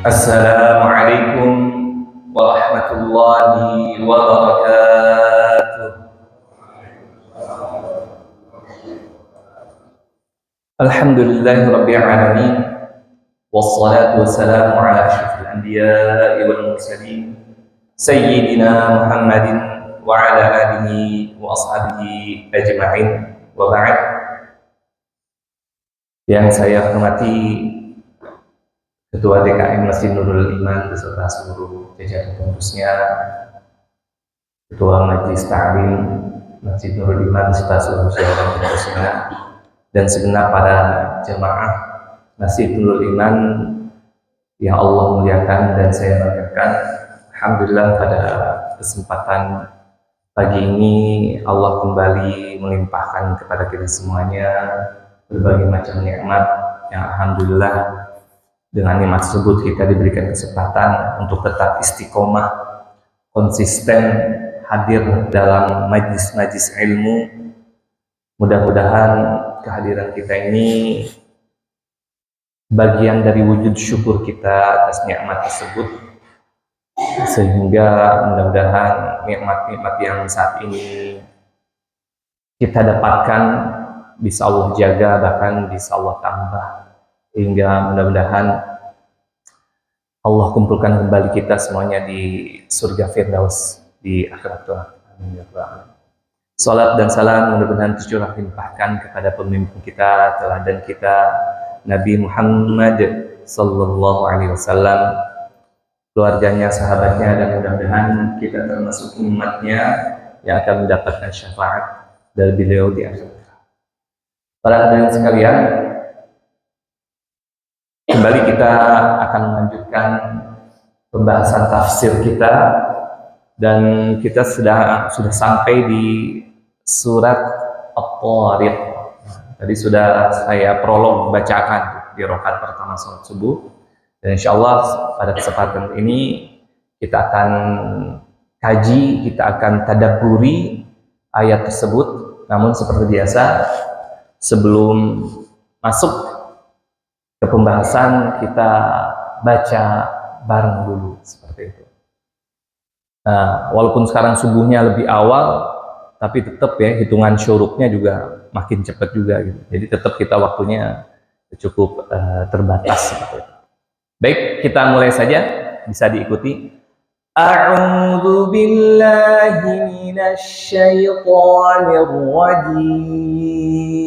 Assalamualaikum warahmatullahi wabarakatuh. Alhamdulillahi rabbil alamin. Wassalatu wassalamu ala asyrafil anbiya'i wal mursalin sayyidina Muhammadin wa ala alihi wa ashabihi ajma'in. Wa ba'd. Yang saya hormati Ketua DKM Masjid Nurul Iman beserta seluruh jajaran pengurusnya, Ketua Majelis Ta'lim Masjid Nurul Iman beserta seluruh jajaran pengurusnya, dan segenap para jemaah Masjid Nurul Iman yang Allah muliakan dan saya banggakan. Alhamdulillah pada kesempatan pagi ini Allah kembali melimpahkan kepada kita semuanya berbagai macam nikmat yang alhamdulillah dengan nikmat tersebut kita diberikan kesempatan untuk tetap istiqomah, konsisten hadir dalam majlis-majlis ilmu. Mudah-mudahan kehadiran kita ini bagian dari wujud syukur kita atas nikmat tersebut, sehingga mudah-mudahan nikmat-nikmat yang saat ini kita dapatkan bisa Allah jaga, bahkan bisa Allah tambah, hingga mudah-mudahan Allah kumpulkan kembali kita semuanya di surga Firdaus di akhirat kelak. Amin ya rabbal alamin. Salat dan salam mudah-mudahan tercurah limpahkan kepada pemimpin kita, teladan kita, Nabi Muhammad sallallahu alaihi wasallam, keluarganya, sahabatnya, dan mudah-mudahan kita termasuk umatnya yang akan mendapatkan syafaat dari beliau di akhirat. Para hadirin sekalian, kembali kita akan melanjutkan pembahasan tafsir kita, dan kita sudah sampai di surat At-Thariq. Tadi sudah saya prolog bacakan di rakaat pertama salat subuh, dan insyaallah pada kesempatan ini kita akan kaji, kita akan tadabburi ayat tersebut. Namun seperti biasa, sebelum masuk ke pembahasan, kita baca bareng dulu seperti itu. Nah, walaupun sekarang subuhnya lebih awal, tapi tetap ya hitungan syuruknya juga makin cepat juga gitu. Jadi tetap kita waktunya cukup terbatas seperti itu. Baik, kita mulai saja, bisa diikuti. A'udzu billahi minasy syaithanir rajim.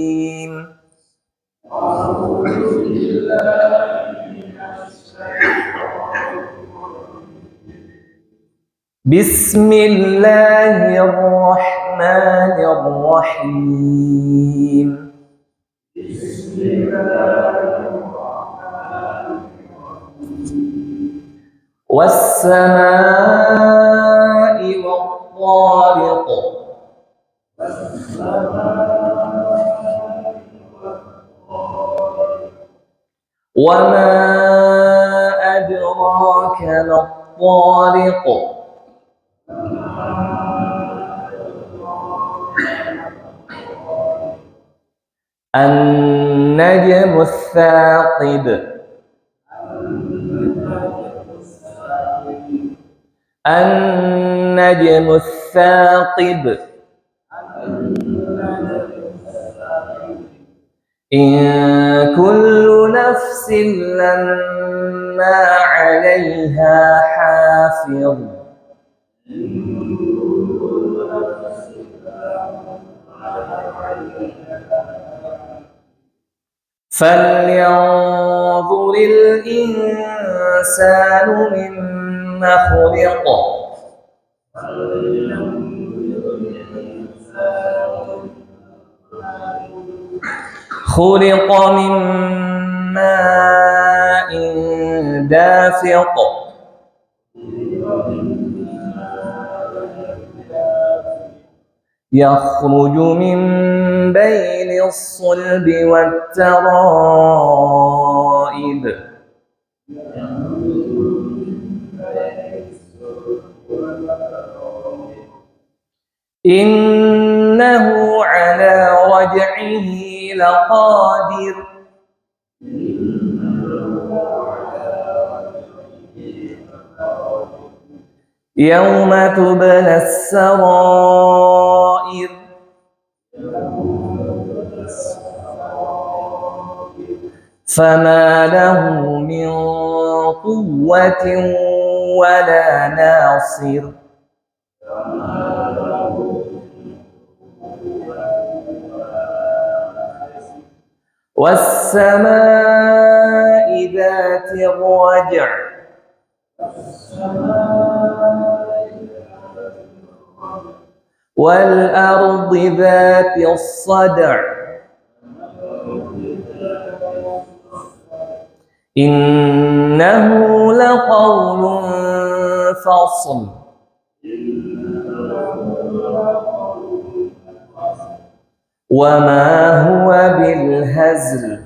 Bismillahirrahmanirrahim. Was-samaa'i wat-thariq. Wa ma adraka mat-thariq. An-najmu ats-tsaqib. An-najmu ats-tsaqib. In kullu nafsin lamma 'alayha hafiz. فلينظر الإنسان مما خلق. خلق من ماء دافق. يخرج من بين الصلب والترائب. إنه على رجعه لقادر. Yauma tublas sarair. Fama lahu min quwwatin wala nasir. Was-samaa'i dzatir raj'. Wal-ardi dzatis sad'. Innahu laqawlun fasl. Wa ma huwa bil hazl.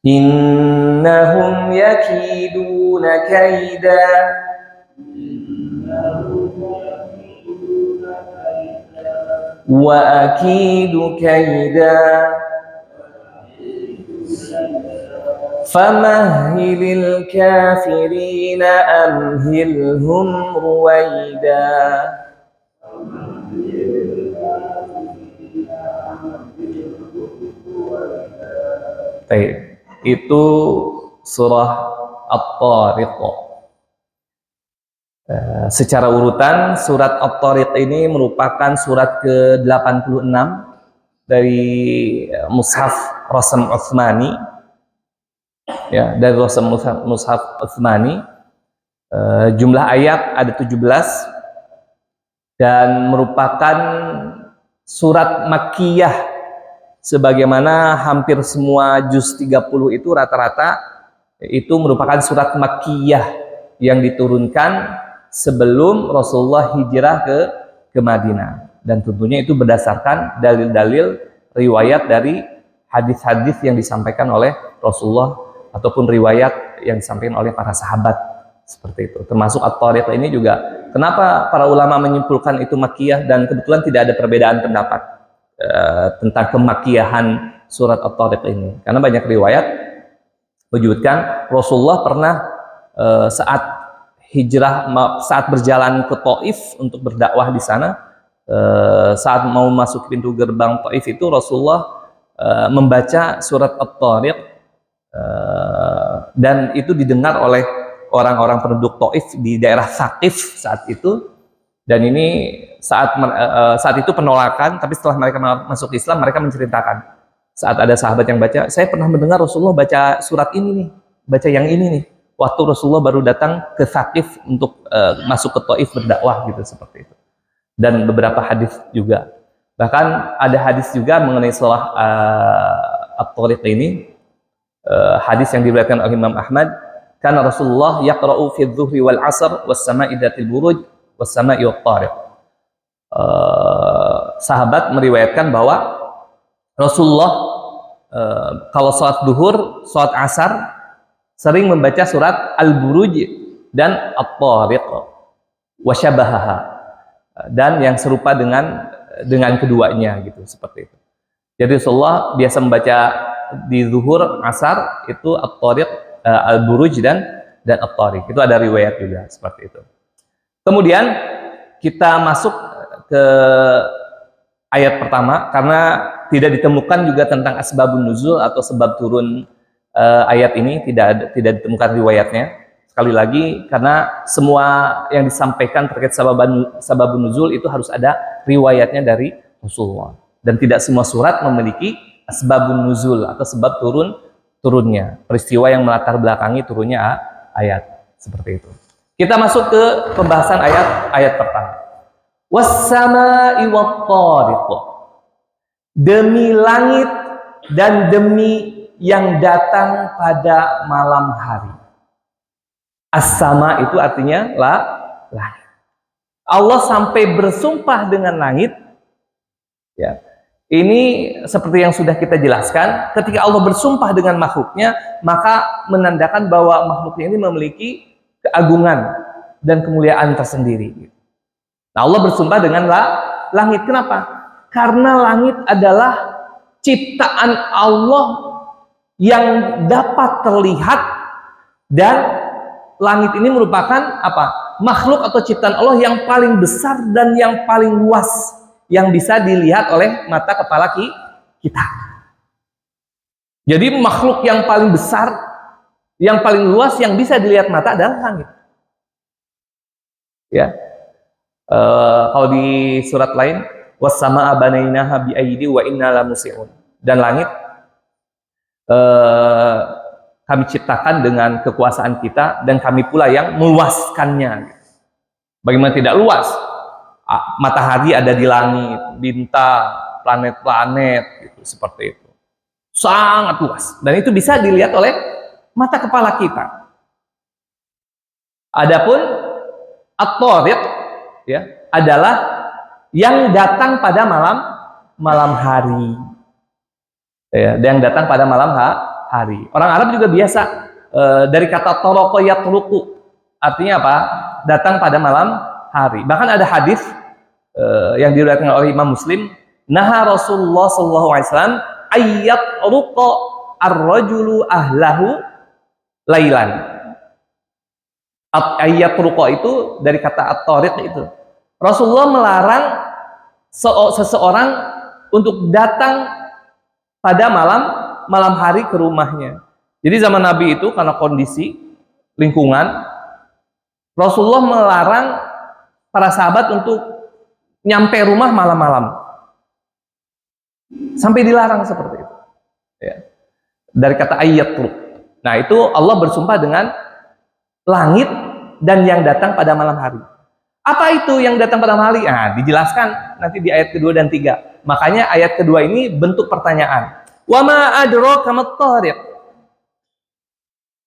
Innahum yakiduna kaida. Wa akidu kaida. Famahhilil kafirina amhilhum ruwaida. Baik, itu surah At-Tariq. Secara urutan, surat At-Tariq ini merupakan surat ke-86 dari Mushaf Rasam Utsmani. Ya, dari Rasam Mushaf Utsmani. Jumlah ayat ada 17 dan merupakan surat Makkiyah, sebagaimana hampir semua juz 30 itu rata-rata itu merupakan surat Makkiyah yang diturunkan sebelum Rasulullah hijrah ke Madinah, dan tentunya itu berdasarkan dalil-dalil riwayat dari hadis-hadis yang disampaikan oleh Rasulullah ataupun riwayat yang disampaikan oleh para sahabat, seperti itu. Termasuk At-Tariq ini juga, kenapa para ulama menyimpulkan itu Makkiyah, dan kebetulan tidak ada perbedaan pendapat tentang kemakkiyahan surat At-Tariq ini, karena banyak riwayat menyebutkan Rasulullah pernah saat hijrah, saat berjalan ke Taif untuk berdakwah di sana, saat mau masuk pintu gerbang Taif itu Rasulullah membaca surat At-Tariq, dan itu didengar oleh orang-orang penduduk Taif di daerah Saqif saat itu. Dan ini saat itu penolakan, tapi setelah mereka masuk Islam, mereka menceritakan saat ada sahabat yang baca, saya pernah mendengar Rasulullah baca surat ini nih, baca yang ini nih, waktu Rasulullah baru datang ke Saqif untuk masuk ke Taif berdakwah, gitu, seperti itu. Dan beberapa hadis juga, bahkan ada hadis juga mengenai surah At-Tariq ini, hadis yang diriwayatkan oleh Imam Ahmad, karena Rasulullah yaqra'u fi adh-dhuhri wal 'ashr was sama'i dzatil buruj was sama'i wat tariq. Sahabat meriwayatkan bahwa Rasulullah kalau sholat duhur, sholat asar sering membaca surat Al-Buruj dan At-Tariq wa syabahaha, dan yang serupa dengan keduanya, gitu, seperti itu. Jadi Rasulullah biasa membaca di zuhur, asar itu At-Tariq, Al-Buruj dan At-Tariq. Itu ada riwayat juga seperti itu. Kemudian kita masuk ke ayat pertama, karena tidak ditemukan juga tentang asbabun nuzul atau sebab turun ayat ini, tidak ditemukan riwayatnya. Sekali lagi, karena semua yang disampaikan terkait sababun nuzul itu harus ada riwayatnya dari Rasulullah, dan tidak semua surat memiliki asbabun nuzul atau sebab turunnya, peristiwa yang melatar belakangi turunnya ayat, seperti itu. Kita masuk ke pembahasan ayat pertama. Was-samaa'i wat-tariq. Demi langit dan demi yang datang pada malam hari. As-sama itu artinya langit. Allah sampai bersumpah dengan langit. Ya. Ini seperti yang sudah kita jelaskan, ketika Allah bersumpah dengan makhluknya, maka menandakan bahwa makhluknya ini memiliki keagungan dan kemuliaan tersendiri. Nah, Allah bersumpah dengan langit. Kenapa? Karena langit adalah ciptaan Allah yang dapat terlihat, dan langit ini merupakan apa? Makhluk atau ciptaan Allah yang paling besar dan yang paling luas yang bisa dilihat oleh mata kepala kita. Jadi makhluk yang paling besar, yang paling luas yang bisa dilihat mata adalah langit. Ya, kalau di surat lain, was-samaa'a banainaha bi'aidi wa inna lamusi'un. Dan langit kami ciptakan dengan kekuasaan kita, dan kami pula yang meluaskannya. Bagaimana tidak luas? Matahari ada di langit, bintang, planet-planet, gitu, seperti itu. Sangat luas. Dan itu bisa dilihat oleh mata kepala kita. Adapun at-tariq, ya, adalah yang datang pada malam hari. Ya, yang datang pada malam hari. Orang Arab juga biasa dari kata toroqo yatruqu, artinya apa? Datang pada malam hari. Bahkan ada hadis yang diriwayatkan oleh Imam Muslim, naha Rasulullah sallallahu alaihi wasallam ayyat ruqa ar-rajulu ahlahu lailan. Ayyat ruqa itu dari kata at-tariq itu. Rasulullah melarang seseorang untuk datang pada malam hari ke rumahnya. Jadi zaman Nabi itu karena kondisi lingkungan, Rasulullah melarang para sahabat untuk nyampe rumah malam-malam. Sampai dilarang seperti itu. Ya. Dari kata ayat ruq. Nah, itu Allah bersumpah dengan langit dan yang datang pada malam hari. Apa itu yang datang pada malam hari? Nah, dijelaskan nanti di ayat kedua dan 3. Makanya ayat kedua ini bentuk pertanyaan. Wa ma adraka mat-tariq.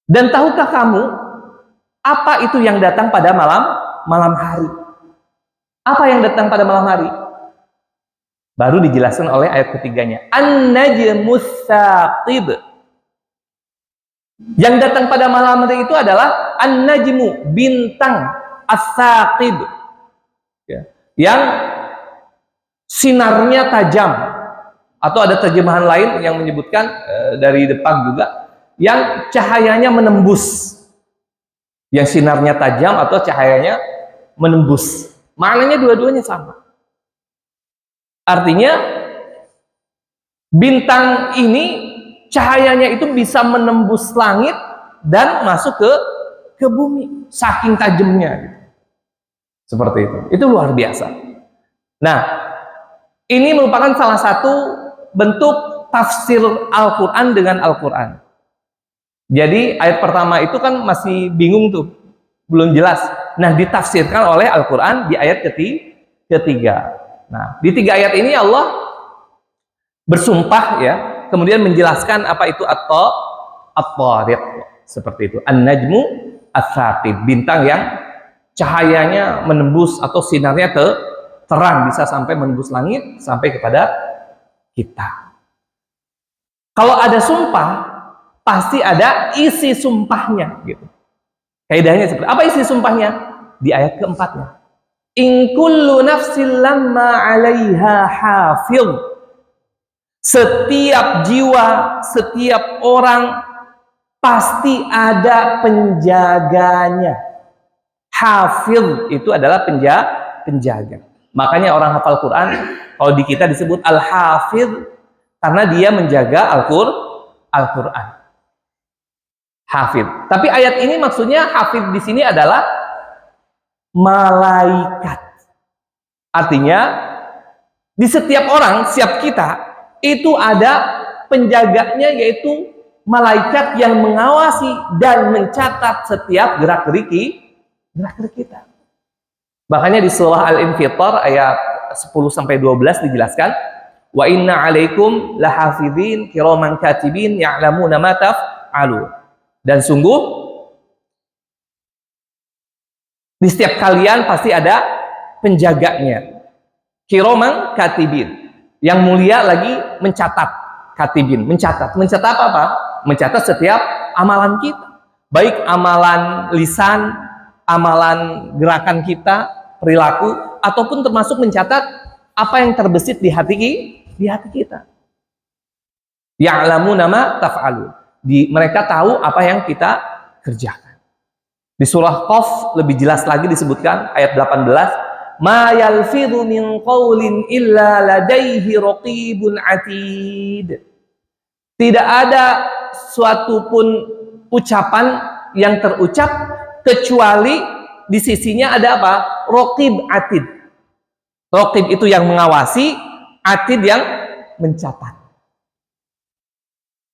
Dan tahukah kamu apa itu yang datang pada malam hari? Apa yang datang pada malam hari? Baru dijelaskan oleh ayat ketiganya. An-najmus saqib. Yang datang pada malam hari itu adalah an-najmu, bintang, as-saqib. Ya. Yang sinarnya tajam. Atau ada terjemahan lain yang menyebutkan dari depan juga, yang cahayanya menembus. Yang sinarnya tajam atau cahayanya menembus. Maknanya dua-duanya sama. Artinya bintang ini cahayanya itu bisa menembus langit dan masuk ke bumi, saking tajamnya. Seperti itu. Itu luar biasa. Nah, ini merupakan salah satu bentuk tafsir Al-Quran dengan Al-Quran. Jadi ayat pertama itu kan masih bingung tuh, belum jelas. Nah, ditafsirkan oleh Al-Quran di ayat ketiga. Nah, di 3 ayat ini Allah bersumpah, ya, kemudian menjelaskan apa itu at-tariq, seperti itu. An-najmu as-saqib, bintang yang cahayanya menembus atau sinarnya terang, bisa sampai menembus langit sampai kepada kita. Kalau ada sumpah, pasti ada isi sumpahnya, gitu. Kaidahnya seperti apa isi sumpahnya? Di ayat keempatnya. In kullu nafsin lamma 'alaiha hafiz. Setiap jiwa, setiap orang pasti ada penjaganya. Hafiz itu adalah penjaga. Makanya orang hafal Quran, kalau di kita disebut al-hafiz karena dia menjaga Al-Quran. Hafiz. Tapi ayat ini maksudnya hafiz di sini adalah malaikat. Artinya di setiap orang, setiap kita itu ada penjaganya, yaitu malaikat yang mengawasi dan mencatat setiap gerak-gerik kita. Makanya di surah Al-Infitar ayat 10-12 dijelaskan, wa inna 'alaikum lahafizin kiraman katibin ya'lamuna ma taf'alun. Dan sungguh di setiap kalian pasti ada penjaganya. Kiraman katibin, yang mulia lagi mencatat. Katibin, mencatat. Mencatat apa? Mencatat setiap amalan kita. Baik amalan lisan, amalan gerakan kita, perilaku, ataupun termasuk mencatat apa yang terbesit di hati kita. Ya'lamuna ma taf'alun. Mereka tahu apa yang kita kerjakan. Di surah Qaf lebih jelas lagi disebutkan ayat 18, ma yalfidhu min qaulin illa ladaihi raqibun atid. Tidak ada suatu pun ucapan yang terucap kecuali di sisinya ada apa? Raqib atid. Raqib itu yang mengawasi, atid yang mencatat.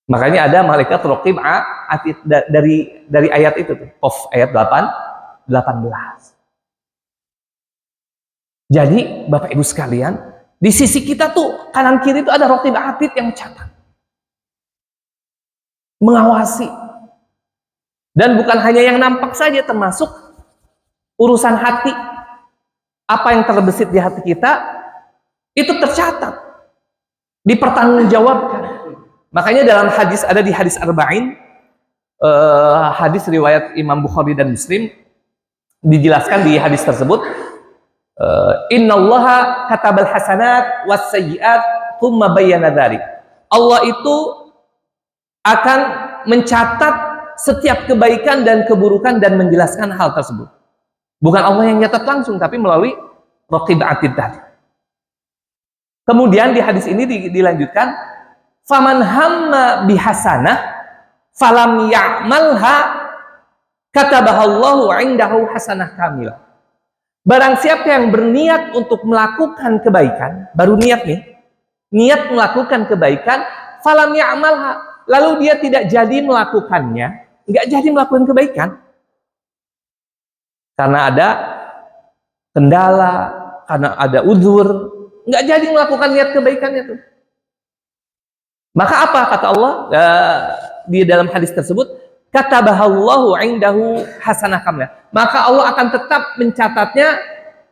Makanya ada malaikat raqib atid dari ayat itu tuh. Qaf ayat 18. Jadi Bapak Ibu sekalian, di sisi kita tuh kanan kiri itu ada raqib atid yang mencatat, mengawasi. Dan bukan hanya yang nampak saja, termasuk urusan hati. Apa yang terbesit di hati kita itu tercatat, dipertanggungjawabkan. Makanya dalam hadis, ada di hadis Arba'in, hadis riwayat Imam Bukhari dan Muslim, dijelaskan di hadis tersebut, innallaha katabal hasanat was sayyiat thumma bayyana dzalik. Allah itu akan mencatat setiap kebaikan dan keburukan dan menjelaskan hal tersebut. Bukan Allah yang nyatat langsung, tapi melalui raqib atid tadi. Kemudian di hadis ini dilanjutkan, faman hamma bihasanah falam ya'malha katabahallahu 'indahu hasanah kamilah. Barang siapa yang berniat untuk melakukan kebaikan, baru niat nih, niat melakukan kebaikan, falam ya'malha, lalu dia tidak jadi melakukannya, nggak jadi melakukan kebaikan karena ada kendala, karena ada uzur, nggak jadi melakukan niat kebaikannya tuh. Maka apa kata Allah di dalam hadis tersebut? Katabahallahu 'indahu hasanah kamilah. Maka Allah akan tetap mencatatnya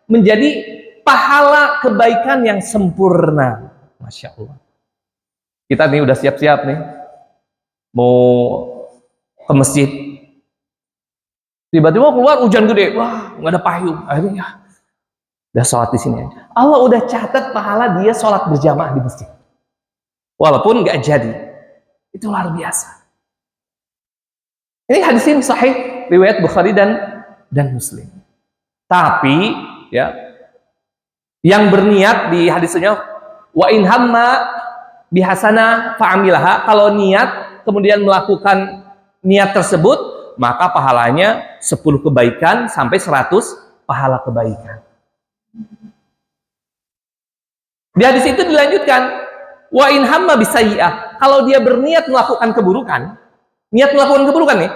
menjadi pahala kebaikan yang sempurna. Masya Allah. Kita nih udah siap-siap nih mau ke masjid. Tiba-tiba keluar hujan gede, wah nggak ada payung. Akhirnya udah sholat di sini aja. Allah udah catat pahala dia sholat berjamaah di masjid. Walaupun nggak jadi, itu luar biasa. Ini hadis ini sahih riwayat Bukhari dan Muslim. Tapi ya, yang berniat di hadisnya wa in hamma bihasana fa'amilaha, kalau niat kemudian melakukan niat tersebut, maka pahalanya 10 kebaikan sampai 100 pahala kebaikan. Di hadis itu dilanjutkan, wa in hamma bisayyi'ah, kalau dia berniat melakukan keburukan, niat melakukan keburukan nih,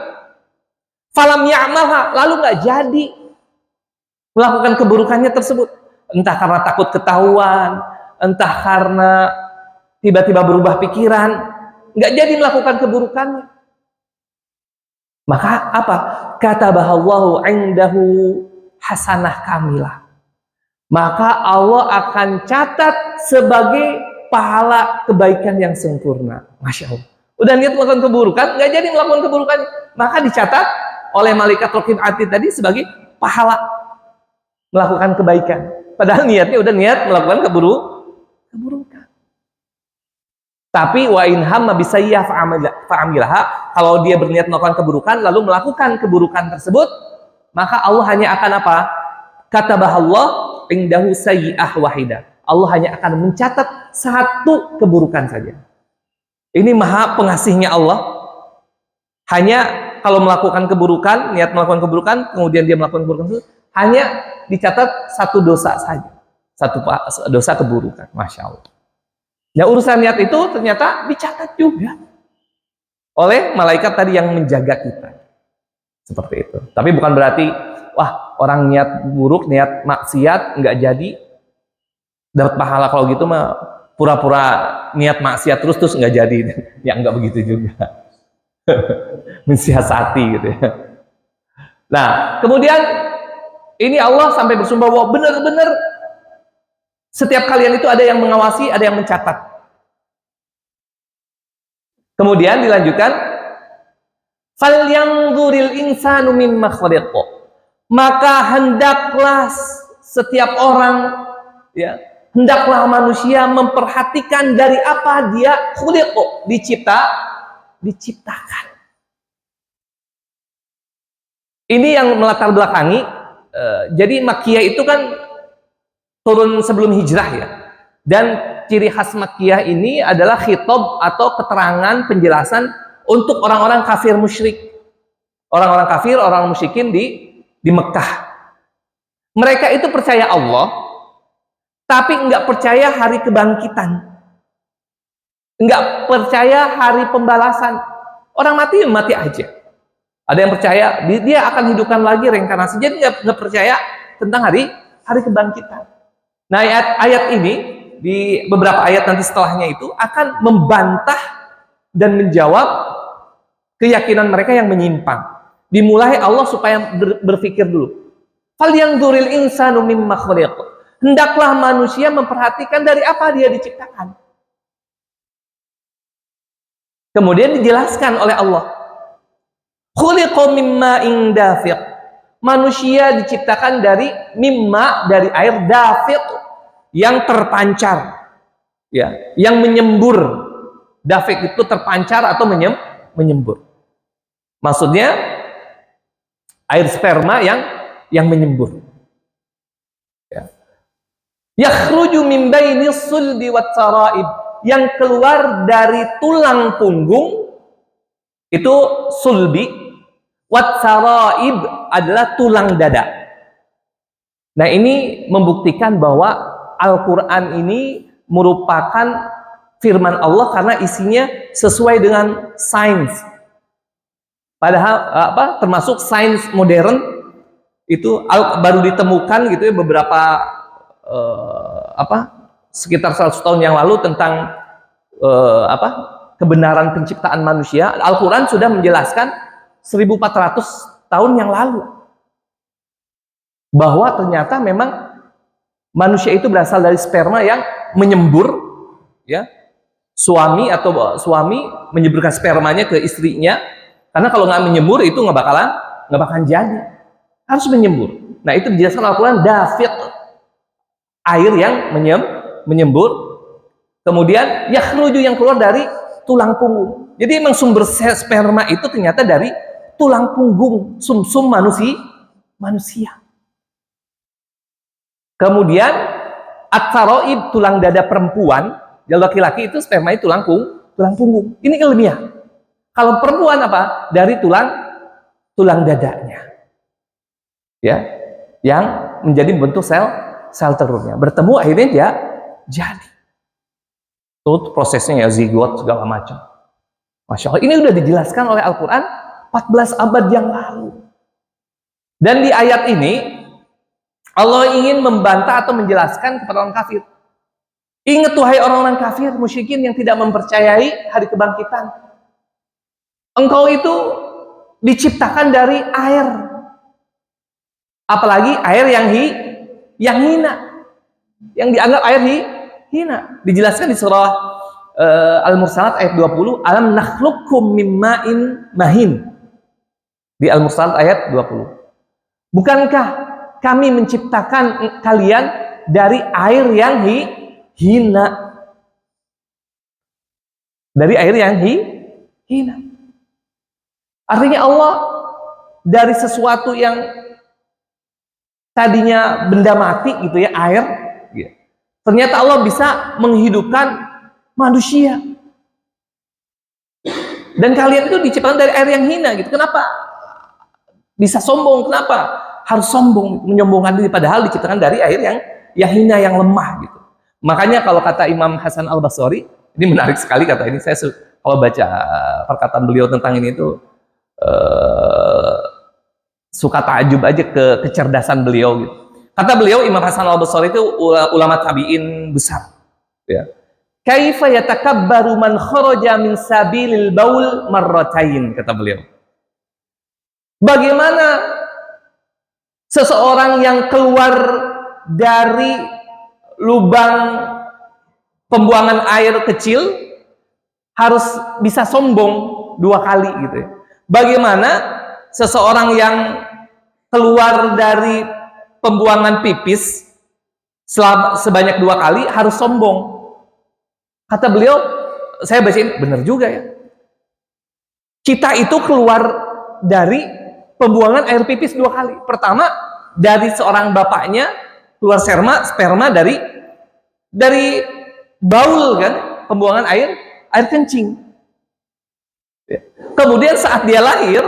falam ya'malha, lalu nggak jadi melakukan keburukannya tersebut, entah karena takut ketahuan, entah karena tiba-tiba berubah pikiran, nggak jadi melakukan keburukannya, maka apa? Katabahallahu 'indahu hasanah kamilah, maka Allah akan catat sebagai pahala kebaikan yang sempurna. Masya Allah. Udah niat melakukan keburukan, nggak jadi melakukan keburukan, maka dicatat oleh malaikat raqib atid tadi sebagai pahala melakukan kebaikan. Padahal niatnya udah niat melakukan keburukan. Tapi wa in hamma bisayyah fa'amilaha, kalau dia berniat melakukan keburukan lalu melakukan keburukan tersebut, maka Allah hanya akan apa? Katabahallahu 'indahu sayyi'ah wahidah. Allah hanya akan mencatat 1 keburukan saja. Ini maha pengasihnya Allah. Hanya kalau melakukan keburukan, niat melakukan keburukan, kemudian dia melakukan keburukan itu, hanya dicatat 1 dosa saja. 1 dosa keburukan. Masya Allah. Ya, urusan niat itu ternyata dicatat juga oleh malaikat tadi yang menjaga kita. Seperti itu. Tapi bukan berarti, wah orang niat buruk, niat maksiat, nggak jadi dapat pahala. Kalau gitu mah pura-pura niat maksiat terus nggak jadi. Ya nggak begitu juga. Mensiasati gitu ya. Nah, kemudian ini Allah sampai bersumpah bahwa benar-benar setiap kalian itu ada yang mengawasi, ada yang mencatat. Kemudian dilanjutkan, falyanzuril insanu mimma khuliqa, maka hendaklah setiap orang, ya, hendaklah manusia memperhatikan dari apa dia khuliqa, dicipta. diciptakan. Ini yang melatar belakangi. Jadi Makkiyah itu kan turun sebelum hijrah ya. Dan ciri khas Makkiyah ini adalah khitab atau keterangan penjelasan untuk orang-orang kafir musyrik. Orang-orang kafir, orang musyrikin di Mekah. Mereka itu percaya Allah, tapi enggak percaya hari kebangkitan. Enggak percaya hari pembalasan. Orang mati mati aja. Ada yang percaya dia akan hidupkan lagi reinkarnasi. Jadi enggak percaya tentang hari kebangkitan. Nah, ayat ini di beberapa ayat nanti setelahnya itu akan membantah dan menjawab keyakinan mereka yang menyimpang. Dimulai Allah supaya berpikir dulu. Falyanzuril insanu mimma khuliq. Hendaklah manusia memperhatikan dari apa dia diciptakan. Kemudian dijelaskan oleh Allah. Khuliqa mimma dafiq. Manusia diciptakan dari mimma, dari air, dafiq, yang terpancar, ya, yang menyembur. Dafiq itu terpancar atau menyembur. Maksudnya air sperma yang menyembur. Ya. Yakhruju min bainis sulbi wat taraib. Yang keluar dari tulang punggung itu sulbi, wat saraib adalah tulang dada. Nah, ini membuktikan bahwa Al-Quran ini merupakan firman Allah karena isinya sesuai dengan sains. Padahal termasuk sains modern itu baru ditemukan gitu ya beberapa sekitar 100 tahun yang lalu tentang kebenaran penciptaan manusia. Al-Quran sudah menjelaskan 1400 tahun yang lalu bahwa ternyata memang manusia itu berasal dari sperma yang menyembur, ya. Suami menyemburkan spermanya ke istrinya, karena kalau nggak menyembur itu nggak bakalan jadi, harus menyembur. Nah, itu dijelaskan Al-Quran, dafiq, air yang menyembur. Kemudian yakhruju, yang keluar dari tulang punggung. Jadi memang sumber sperma itu ternyata dari tulang punggung sumsum manusia. Kemudian at-taraib, tulang dada perempuan. Yang laki-laki itu sperma itu tulang punggung. Ini ilmiah. Kalau perempuan apa? Dari tulang dadanya. Ya, yang menjadi bentuk sel telurnya. Bertemu akhirnya dia jadi. Itu prosesnya ya, zigot segala macam. Masya Allah, ini udah dijelaskan oleh Al-Quran 14 abad yang lalu. Dan di ayat ini Allah ingin membantah atau menjelaskan kepada orang kafir. Ingat wahai orang-orang kafir, musyrikin yang tidak mempercayai hari kebangkitan. Engkau itu diciptakan dari air. Apalagi air yang hina. Yang dianggap air hina. Dijelaskan di surah Al-Mursalat ayat 20, alam nakhluqukum mimma'in mahin. Di Al-Mursalat ayat 20. Bukankah kami menciptakan kalian dari air yang hina? Dari air yang hina. Artinya Allah dari sesuatu yang tadinya benda mati gitu ya, air, ternyata Allah bisa menghidupkan manusia. Dan kalian itu diciptakan dari air yang hina gitu. Kenapa bisa sombong? Kenapa harus sombong, menyombongkan diri, padahal diciptakan dari air yang hina, yang lemah gitu. Makanya kalau kata Imam Hasan Al-Basri, ini menarik sekali kata ini, saya kalau baca perkataan beliau tentang ini itu suka takjub aja kecerdasan beliau gitu. Kata beliau, Imam Hasan Al-Basri itu ulama tabi'in besar, ya. Kaifa yatakabbaru man kharaja min sabilil baul marratain, kata beliau. Bagaimana seseorang yang keluar dari lubang pembuangan air kecil harus bisa sombong 2 kali gitu ya. Bagaimana seseorang yang keluar dari pembuangan pipis sebanyak 2 kali harus sombong. Kata beliau, saya bacain, benar juga ya. Kita itu keluar dari pembuangan air pipis 2 kali. Pertama, dari seorang bapaknya keluar sperma dari baul kan, pembuangan air kencing. Kemudian saat dia lahir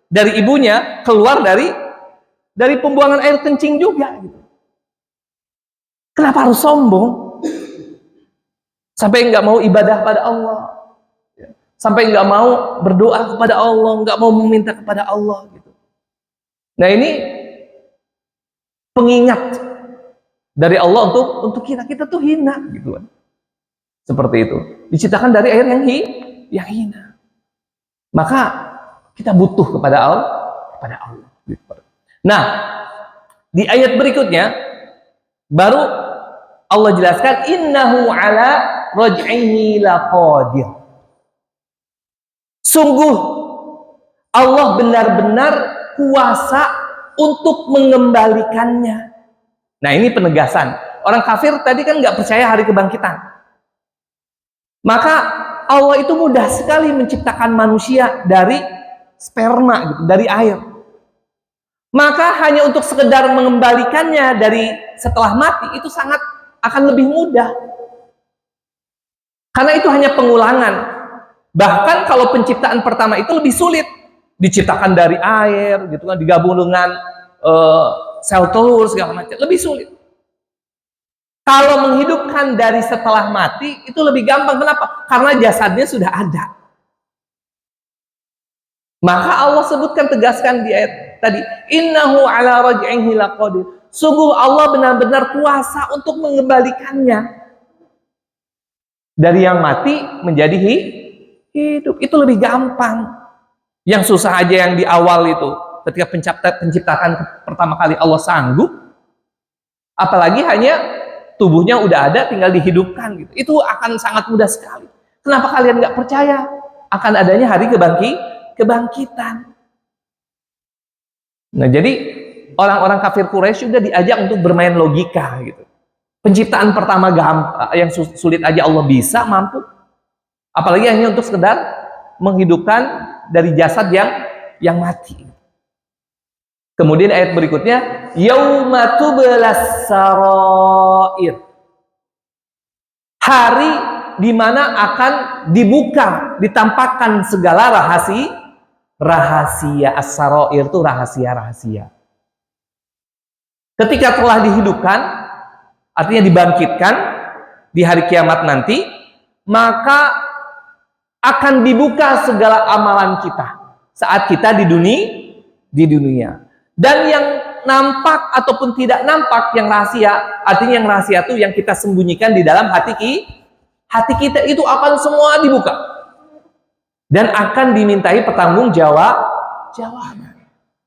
dari ibunya keluar dari pembuangan air kencing juga gitu. Kenapa harus sombong? Sampai nggak mau ibadah pada Allah, sampai nggak mau berdoa kepada Allah, nggak mau meminta kepada Allah gitu. Nah, ini pengingat dari Allah untuk kita tuh hina gitu kan. Seperti itu. Diciptakan dari air yang hina. Maka kita butuh kepada Allah. Nah, di ayat berikutnya baru Allah jelaskan innahu ala raj'ihi laqadir. Sungguh Allah benar-benar kuasa untuk mengembalikannya. Nah, ini penegasan. Orang kafir tadi kan nggak percaya hari kebangkitan. Maka Allah itu mudah sekali menciptakan manusia dari sperma gitu, dari air. Maka hanya untuk sekedar mengembalikannya dari setelah mati itu sangat akan lebih mudah. Karena itu hanya pengulangan. Bahkan kalau penciptaan pertama itu lebih sulit. Diciptakan dari air gitu kan, digabung dengan sel telur segala macam, lebih sulit. Kalau menghidupkan dari setelah mati itu lebih gampang. Kenapa? Karena jasadnya sudah ada. Maka Allah sebutkan, tegaskan di ayat tadi, innahu ala raj'ihi laqadir. Sungguh Allah benar-benar kuasa untuk mengembalikannya dari yang mati menjadi hidup. Itu lebih gampang. Yang susah aja yang di awal itu, ketika penciptakan pertama kali Allah sanggup, apalagi hanya tubuhnya udah ada, tinggal dihidupkan gitu. Itu akan sangat mudah sekali. Kenapa kalian nggak percaya akan adanya hari kebangkitan? Nah, jadi orang-orang kafir Quraisy sudah diajak untuk bermain logika gitu. Penciptaan pertama yang sulit aja Allah bisa, mampu. Apalagi hanya untuk sekedar menghidupkan dari jasad yang mati. Kemudian ayat berikutnya, yauma tublas sarair. Hari di mana akan dibuka, ditampakkan segala rahasia. As-sarair itu rahasia-rahasia. Ketika telah dihidupkan, artinya dibangkitkan di hari kiamat nanti, maka akan dibuka segala amalan kita saat kita di dunia. Dan yang nampak ataupun tidak nampak, yang rahasia, artinya yang rahasia itu yang kita sembunyikan di dalam hati kita itu akan semua dibuka dan akan dimintai pertanggungjawaban.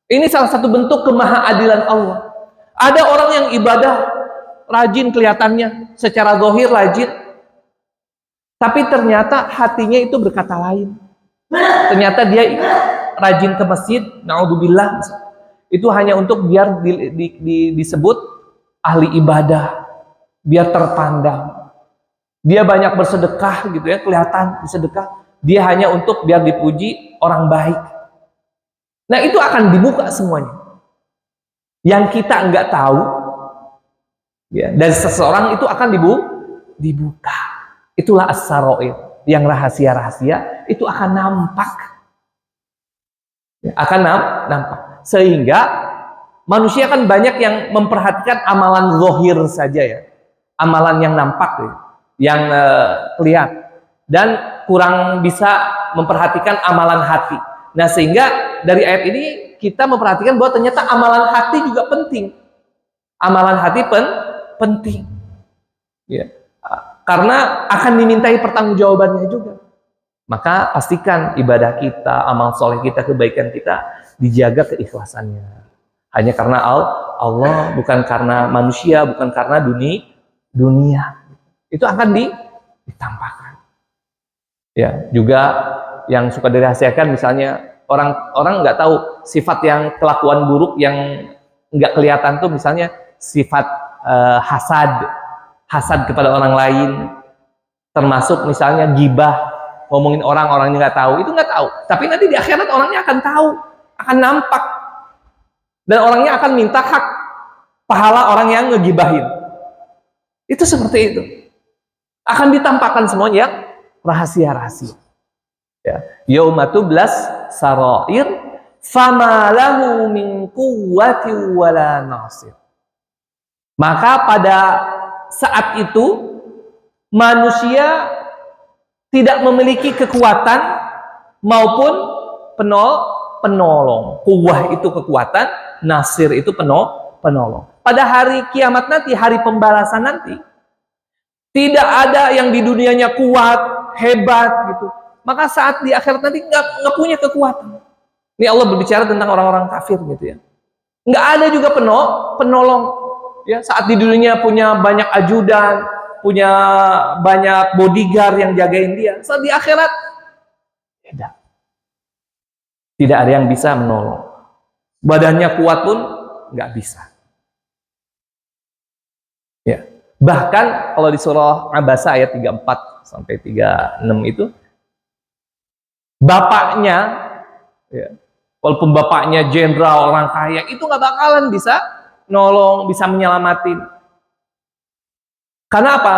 Ini salah satu bentuk kemahaadilan Allah. Ada orang yang ibadah rajin kelihatannya, secara zahir rajin, tapi ternyata hatinya itu berkata lain. Ternyata dia rajin ke masjid, naudzubillah, itu hanya untuk biar disebut ahli ibadah, biar terpandang. Dia banyak bersedekah gitu ya, kelihatan bersedekah. Dia hanya untuk biar dipuji orang baik. Nah, itu akan dibuka semuanya. Yang kita nggak tahu, ya, dari seseorang itu akan dibuka. Itulah as-sarair, yang rahasia-rahasia itu akan nampak. Ya, akan nampak. Sehingga manusia kan banyak yang memperhatikan amalan zahir saja ya, amalan yang nampak ya, yang kelihatan, dan kurang bisa memperhatikan amalan hati. Nah, sehingga dari ayat ini kita memperhatikan bahwa ternyata amalan hati juga penting. Amalan hati penting, ya, karena akan dimintai pertanggungjawabannya juga. Maka pastikan ibadah kita, amal soleh kita, kebaikan kita dijaga keikhlasannya. Hanya karena Allah, bukan karena manusia, bukan karena dunia. Itu akan ditampakkan. Ya, juga yang suka dirahasiakan, misalnya orang nggak tahu sifat yang kelakuan buruk yang nggak kelihatan tuh, misalnya sifat hasad kepada orang lain, termasuk misalnya ghibah, ngomongin orang-orangnya nggak tahu, itu nggak tahu. Tapi nanti di akhirat orangnya akan tahu, akan nampak, dan orangnya akan minta hak pahala orang yang ngegibahin. Itu seperti itu. Akan ditampakkan semuanya yang rahasia-rahasia. Ya. Yauma tublas sarair fama lahu min quwwati wala nasir. Maka pada saat itu manusia tidak memiliki kekuatan maupun penolong. Kuwah itu kekuatan, nasir itu penolong. Pada hari kiamat nanti, hari pembalasan nanti, tidak ada yang di dunianya kuat, hebat gitu. Maka saat di akhirat nanti nggak punya kekuatan. Ini Allah berbicara tentang orang-orang kafir gitu ya. Nggak ada juga penolong. Ya, saat di dunia punya banyak ajudan, punya banyak bodyguard yang jagain dia. Saat di akhirat tidak ada yang bisa menolong. Badannya kuat pun nggak bisa. Ya. Bahkan kalau di surah Abasa ayat 34 sampai 36 itu, bapaknya, ya, walaupun bapaknya jenderal orang kaya, itu nggak bakalan bisa nolong, bisa menyelamatin. Karena apa?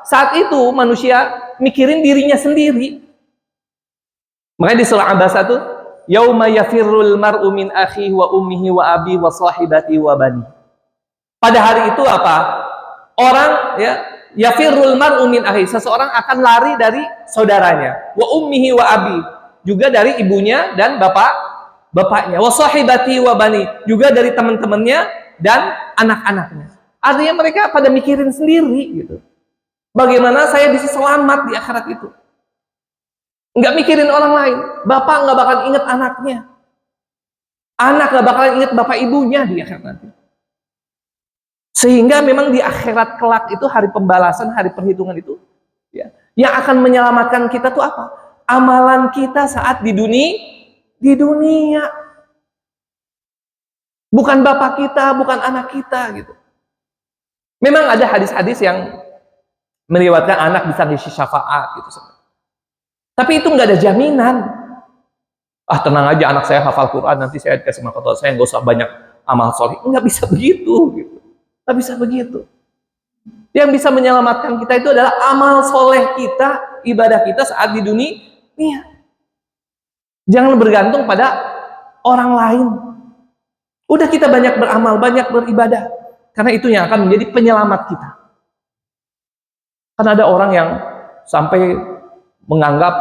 Saat itu manusia mikirin dirinya sendiri. Makanya di surah Abasa itu, yauma yafirrul mar'u min akhihi wa ummihi wa abi wa sahibati wa bani. Pada hari itu apa? Orang ya, yafirrul mar'u min akhihi, seseorang akan lari dari saudaranya, wa ummihi wa abi, juga dari ibunya dan bapaknya, wa sahibati wa bani, juga dari teman-temannya dan anak-anaknya. Artinya mereka pada mikirin sendiri gitu. Bagaimana saya bisa selamat di akhirat itu? Nggak mikirin orang lain. Bapak nggak bakal ingat anaknya. Anak nggak bakal ingat bapak ibunya di akhirat nanti. Sehingga memang di akhirat kelak itu, hari pembalasan, hari perhitungan itu, ya, yang akan menyelamatkan kita tuh apa? Amalan kita saat di dunia. Bukan bapak kita, bukan anak kita gitu. Memang ada hadis-hadis yang meriwayatkan anak bisa ngisi syafaat gitu. Tapi itu nggak ada jaminan. Ah, tenang aja, anak saya hafal Quran, nanti saya kasih mahkota, saya nggak usah banyak amal soleh. Nggak bisa begitu gitu. Nggak bisa begitu. Yang bisa menyelamatkan kita itu adalah amal soleh kita, ibadah kita saat di dunia. Jangan bergantung pada orang lain. Udah kita banyak beramal, banyak beribadah. Karena itu yang akan menjadi penyelamat kita. Karena ada orang yang sampai menganggap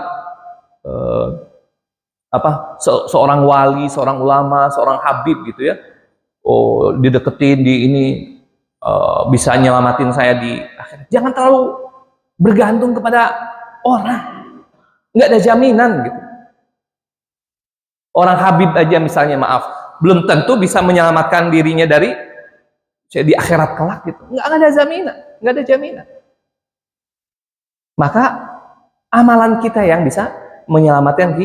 seorang wali, seorang ulama, seorang habib gitu ya, oh dideketin di ini bisa nyelamatin saya di akhirat. Jangan terlalu bergantung kepada orang, nggak ada jaminan gitu. Orang habib aja misalnya, maaf, belum tentu bisa menyelamatkan dirinya dari di akhirat kelak gitu. Nggak ada jaminan, nggak ada jaminan. Maka amalan kita yang bisa menyelamatkan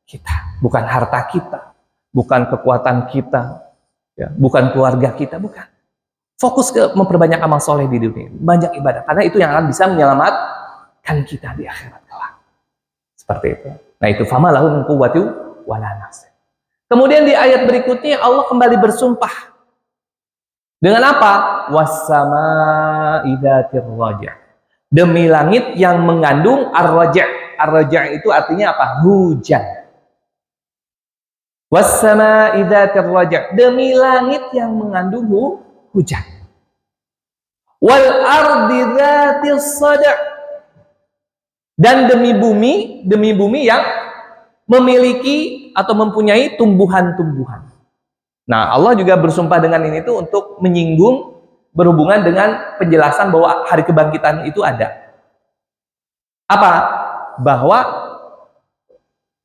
kita, bukan harta kita, bukan kekuatan kita, ya, bukan keluarga kita, bukan. Fokus ke memperbanyak amal soleh di dunia, banyak ibadah, karena itu yang akan bisa menyelamatkan kita di akhirat kelak. Seperti itu. Nah itu fama lahu min quwwati wala nasir. Kemudian di ayat berikutnya Allah kembali bersumpah dengan apa? Was-samaa'i dzatir raja'. Demi langit yang mengandung ar-raja'. Ar-raja' itu artinya apa? Hujan. Was-samaa'i dzatir raja'. Demi langit yang mengandung hujan. Wal ardi dzatis sada'. Dan demi bumi yang memiliki atau mempunyai tumbuhan-tumbuhan. Nah, Allah juga bersumpah dengan ini tuh untuk menyinggung, berhubungan dengan penjelasan bahwa hari kebangkitan itu ada. Apa? Bahwa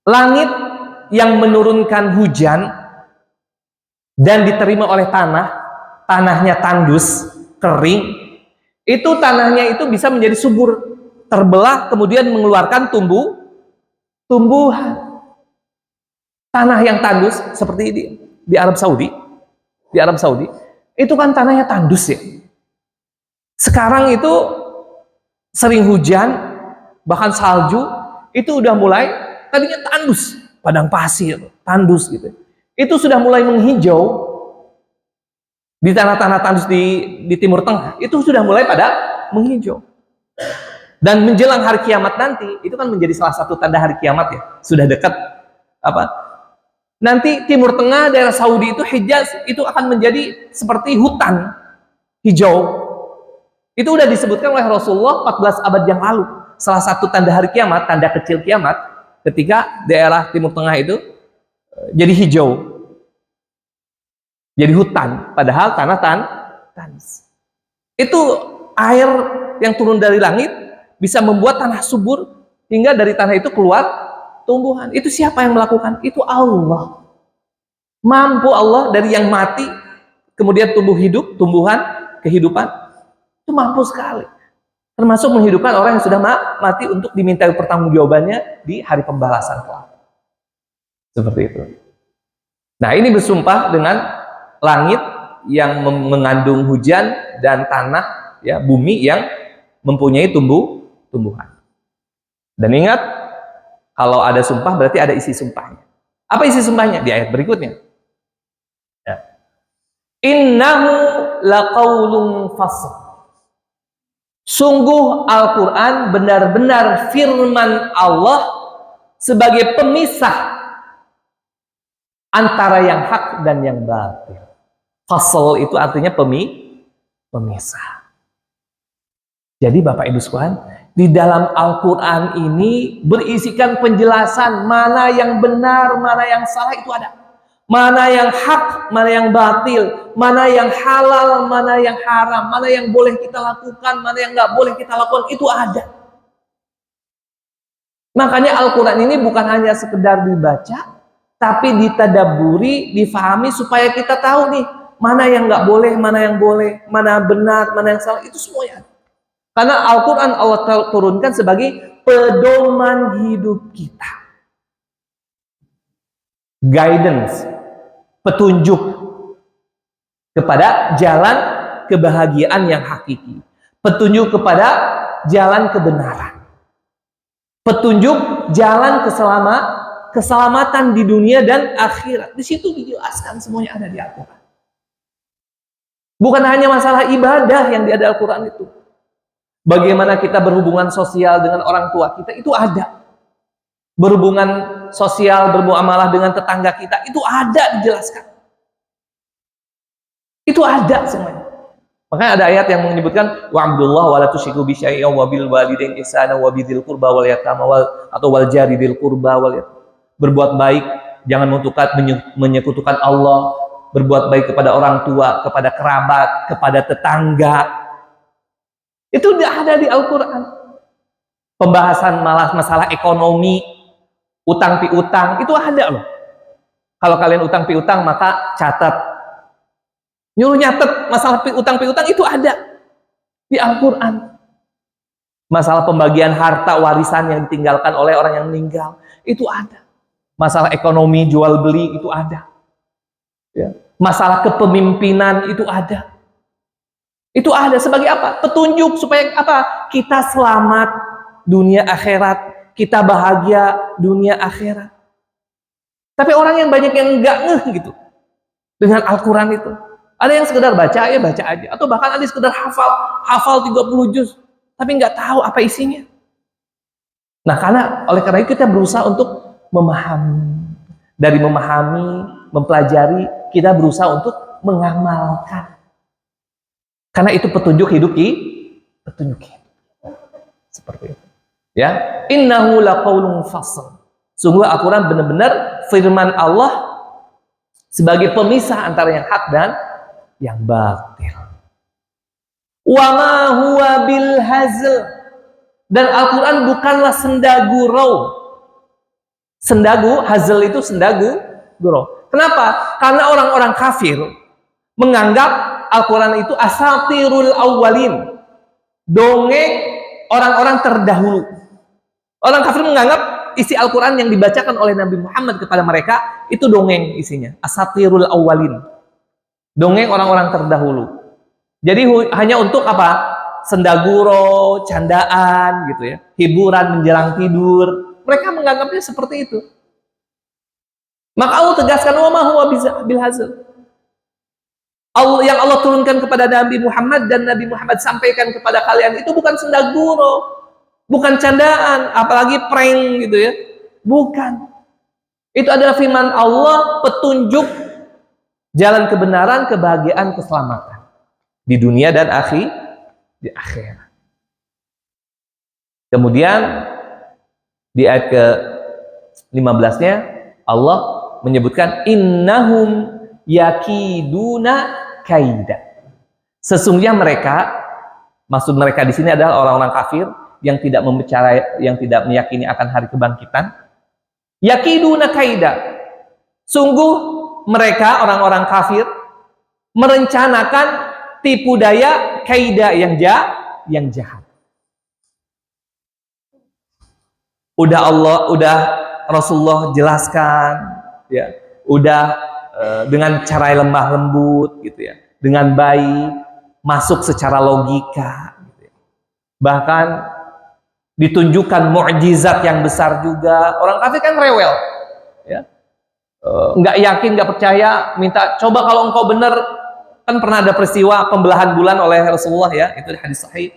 langit yang menurunkan hujan dan diterima oleh tanahnya tandus, kering, itu tanahnya itu bisa menjadi subur, terbelah, kemudian mengeluarkan tumbuhan. Tanah yang tandus seperti ini. Di Arab Saudi itu kan tanahnya tandus ya. Sekarang itu sering hujan, bahkan salju, itu udah mulai, tadinya tandus, padang pasir, tandus gitu. Itu sudah mulai menghijau di tanah-tanah tandus di Timur Tengah, itu sudah mulai pada menghijau. Dan menjelang hari kiamat nanti, itu kan menjadi salah satu tanda hari kiamat ya, sudah dekat apa? Nanti Timur Tengah, daerah Saudi itu Hijaz itu akan menjadi seperti hutan hijau. Itu udah disebutkan oleh Rasulullah 14 abad yang lalu. Salah satu tanda hari kiamat, tanda kecil kiamat, ketika daerah Timur Tengah itu jadi hijau. Jadi hutan, padahal tanah tandus. Itu air yang turun dari langit bisa membuat tanah subur hingga dari tanah itu keluar tumbuhan. Itu siapa yang melakukan? Itu Allah. Mampu Allah dari yang mati kemudian tumbuh hidup, tumbuhan, kehidupan. Itu mampu sekali. Termasuk menghidupkan orang yang sudah mati untuk dimintai pertanggungjawabannya di hari pembalasan kelak. Seperti itu. Nah, ini bersumpah dengan langit yang mengandung hujan dan tanah, ya, bumi yang mempunyai tumbuhan. Dan ingat, kalau ada sumpah berarti ada isi sumpahnya. Apa isi sumpahnya? Di ayat berikutnya. Ya. Innahu laqaulun fasl. Sungguh Al-Quran benar-benar firman Allah sebagai pemisah antara yang hak dan yang batil. Fasl itu artinya pemisah. Jadi Bapak Ibu sekalian, di dalam Al-Quran ini berisikan penjelasan mana yang benar, mana yang salah, itu ada. Mana yang hak, mana yang batil, mana yang halal, mana yang haram, mana yang boleh kita lakukan, mana yang nggak boleh kita lakukan, itu ada. Makanya Al-Quran ini bukan hanya sekedar dibaca, tapi ditadaburi, difahami supaya kita tahu nih, mana yang nggak boleh, mana yang boleh, mana benar, mana yang salah, itu semuanya ada. Karena Al-Quran Allah turunkan sebagai pedoman hidup kita. Guidance, petunjuk kepada jalan kebahagiaan yang hakiki. Petunjuk kepada jalan kebenaran. Petunjuk jalan keselamatan di dunia dan akhirat. Di situ dijelaskan semuanya ada di Al-Quran. Bukan hanya masalah ibadah yang ada di Al-Quran itu. Bagaimana kita berhubungan sosial dengan orang tua kita, itu ada. Berhubungan sosial, bermuamalah dengan tetangga kita, itu ada dijelaskan. Itu ada semuanya. Makanya ada ayat yang menyebutkan wa'budullah wa la tusyriku bi syai'in wa bil walidaini ihsana wa bidzil qurba wal yatama atau wal jari dzil qurba wal yatama. Berbuat baik, jangan menyekutukan Allah. Berbuat baik kepada orang tua, kepada kerabat, kepada tetangga. Itu tidak ada di Al-Quran. Pembahasan masalah ekonomi, utang piutang, itu ada loh. Kalau kalian utang piutang maka catat. Nyuruh nyatet masalah utang piutang itu ada di Al-Quran. Masalah pembagian harta warisan yang ditinggalkan oleh orang yang meninggal, itu ada. Masalah ekonomi jual beli itu ada. Ya. Masalah kepemimpinan itu ada. Itu ada sebagai apa? Petunjuk supaya apa? Kita selamat dunia akhirat, kita bahagia dunia akhirat. Tapi orang yang banyak yang enggak ngeh gitu dengan Al-Quran itu. Ada yang sekedar baca ya baca aja, atau bahkan ada yang sekedar hafal 30 juz, tapi nggak tahu apa isinya. Nah, oleh karena itu kita berusaha untuk memahami. Dari memahami, mempelajari, kita berusaha untuk mengamalkan. Karena itu petunjuk hidup petunjuk hidup. Seperti itu. Ya, innahu laqaulun fasl. Sungguh Al-Quran benar-benar firman Allah sebagai pemisah antara yang hak dan yang batil. Wa ma huwa bil hazl. Dan Al-Quran bukanlah sendagurau. Sendagu, hazl itu sendagurau. Kenapa? Karena orang-orang kafir menganggap Al-Quran itu asatirul awwalin, dongeng orang-orang terdahulu. Orang kafir menganggap isi Al-Quran yang dibacakan oleh Nabi Muhammad kepada mereka itu dongeng isinya, asatirul awwalin, dongeng orang-orang terdahulu. Jadi hanya untuk apa? Sendaguro, candaan gitu ya, hiburan menjelang tidur. Mereka menganggapnya seperti itu. Maka Allah tegaskan, wa ma huwa bil hazl. Yang Allah turunkan kepada Nabi Muhammad dan Nabi Muhammad sampaikan kepada kalian itu bukan senda gurau, bukan candaan, apalagi prank gitu ya. Bukan. Itu adalah firman Allah, petunjuk jalan kebenaran, kebahagiaan, keselamatan di dunia dan di akhirat. Kemudian di ayat ke-15-nya Allah menyebutkan innahum yakiduna kaida. Sesungguhnya mereka, maksud mereka di sini adalah orang-orang kafir yang tidak yang tidak meyakini akan hari kebangkitan. Yakiduna kaida. Sungguh mereka orang-orang kafir merencanakan tipu daya kaida yang jahat. Udah Rasulullah jelaskan ya. Dengan cara lemah lembut gitu ya, dengan baik, masuk secara logika gitu ya. Bahkan ditunjukkan mukjizat yang besar juga. Orang kafir kan rewel ya, nggak yakin, nggak percaya, minta coba kalau engkau benar. Kan pernah ada peristiwa pembelahan bulan oleh Rasulullah ya, itu hadis sahih.